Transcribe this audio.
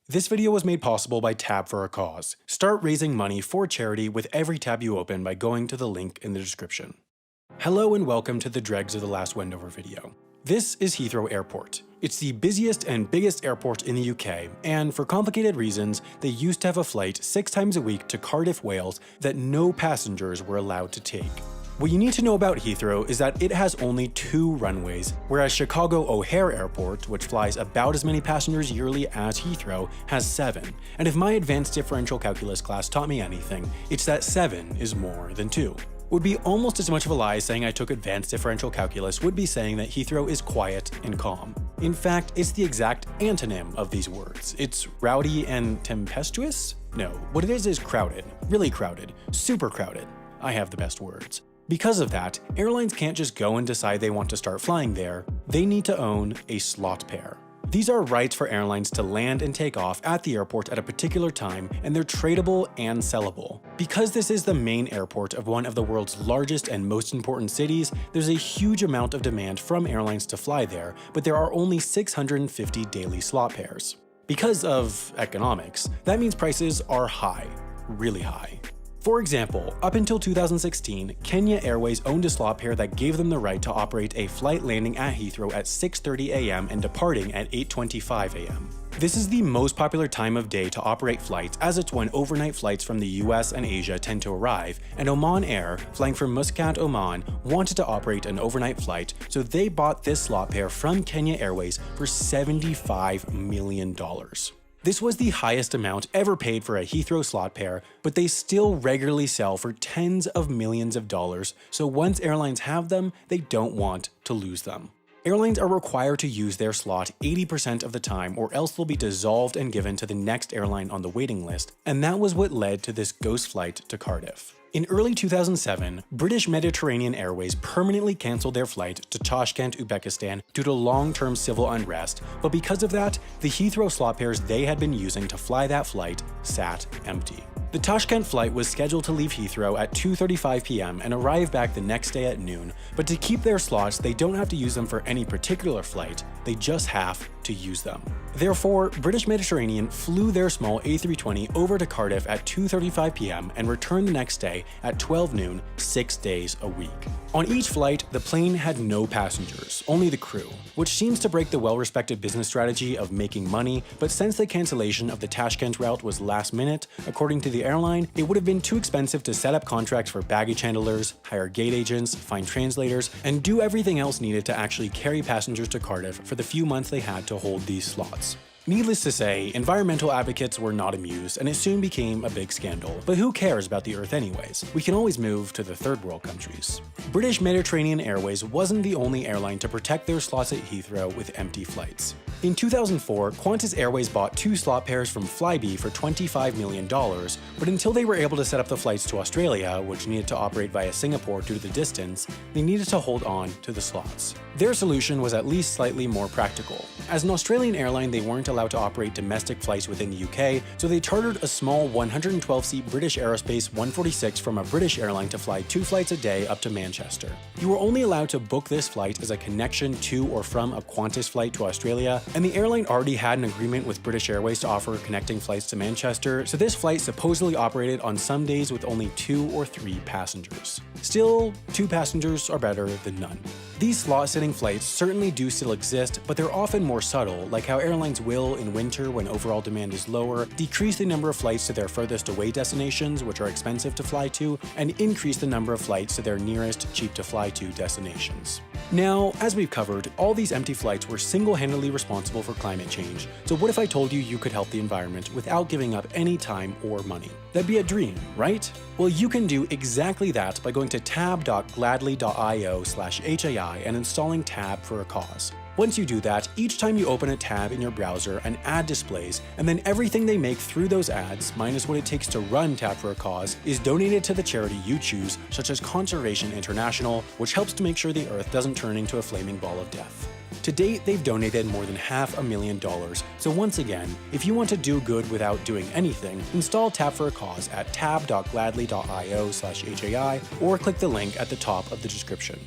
This video was made possible by Tab for a Cause. Start raising money for charity with every tab you open by going to the link in the description. Hello and welcome to the Dregs of the Last Wendover video. This is Heathrow Airport. It's the busiest and biggest airport in the UK, and for complicated reasons, they used to have a flight 6 times a week to Cardiff, Wales that no passengers were allowed to take. What you need to know about Heathrow is that it has only 2 runways, whereas Chicago O'Hare Airport, which flies about as many passengers yearly as Heathrow, has 7. And if my advanced differential calculus class taught me anything, it's that 7 is more than 2. Would be almost as much of a lie saying I took advanced differential calculus would be saying that Heathrow is quiet and calm. In fact, it's the exact antonym of these words. It's rowdy and tempestuous? No, what it is crowded. Really crowded. Super crowded. I have the best words. Because of that, airlines can't just go and decide they want to start flying there. They need to own a slot pair. These are rights for airlines to land and take off at the airport at a particular time, and they're tradable and sellable. Because this is the main airport of one of the world's largest and most important cities, there's a huge amount of demand from airlines to fly there, but there are only 650 daily slot pairs. Because of economics, that means prices are high, really high. For example, up until 2016, Kenya Airways owned a slot pair that gave them the right to operate a flight landing at Heathrow at 6:30 a.m. and departing at 8:25 a.m. This is the most popular time of day to operate flights, as it's when overnight flights from the US and Asia tend to arrive, and Oman Air, flying from Muscat, Oman, wanted to operate an overnight flight, so they bought this slot pair from Kenya Airways for $75 million. This was the highest amount ever paid for a Heathrow slot pair, but they still regularly sell for tens of millions of dollars, so once airlines have them, they don't want to lose them. Airlines are required to use their slot 80% of the time, or else they'll be dissolved and given to the next airline on the waiting list, and that was what led to this ghost flight to Cardiff. In early 2007, British Mediterranean Airways permanently cancelled their flight to Tashkent, Uzbekistan due to long-term civil unrest, but because of that, the Heathrow slot pairs they had been using to fly that flight sat empty. The Tashkent flight was scheduled to leave Heathrow at 2:35 p.m. and arrive back the next day at noon, but to keep their slots, they don't have to use them for any particular flight, they just have to use them. Therefore, British Mediterranean flew their small A320 over to Cardiff at 2:35 p.m. and returned the next day at 12 noon, 6 days a week. On each flight, the plane had no passengers, only the crew, which seems to break the well-respected business strategy of making money, but since the cancellation of the Tashkent route was last minute, according to the airline, it would have been too expensive to set up contracts for baggage handlers, hire gate agents, find translators, and do everything else needed to actually carry passengers to Cardiff for the few months they had to hold these slots. Needless to say, environmental advocates were not amused, and it soon became a big scandal. But who cares about the Earth anyways? We can always move to the third world countries. British Mediterranean Airways wasn't the only airline to protect their slots at Heathrow with empty flights. In 2004, Qantas Airways bought 2 slot pairs from Flybe for $25 million, but until they were able to set up the flights to Australia, which needed to operate via Singapore due to the distance, they needed to hold on to the slots. Their solution was at least slightly more practical. As an Australian airline, they weren't allowed to operate domestic flights within the UK, so they chartered a small 112-seat British Aerospace 146 from a British airline to fly 2 flights a day up to Manchester. You were only allowed to book this flight as a connection to or from a Qantas flight to Australia, and the airline already had an agreement with British Airways to offer connecting flights to Manchester, so this flight supposedly operated on some days with only 2 or 3 passengers. Still, 2 passengers are better than none. These slot-sitting flights certainly do still exist, but they're often more subtle, like how airlines will, in winter when overall demand is lower, decrease the number of flights to their furthest away destinations, which are expensive to fly to, and increase the number of flights to their nearest cheap-to-fly-to destinations. Now, as we've covered, all these empty flights were single-handedly responsible for climate change, so what if I told you you could help the environment without giving up any time or money? That'd be a dream, right? Well, you can do exactly that by going to tab.gladly.io/HAI and installing Tab for a Cause. Once you do that, each time you open a tab in your browser, an ad displays, and then everything they make through those ads, minus what it takes to run Tab for a Cause, is donated to the charity you choose, such as Conservation International, which helps to make sure the Earth doesn't turn into a flaming ball of death. To date, they've donated more than $500,000, so once again, if you want to do good without doing anything, install Tab for a Cause at tab.gladly.io/HAI or click the link at the top of the description.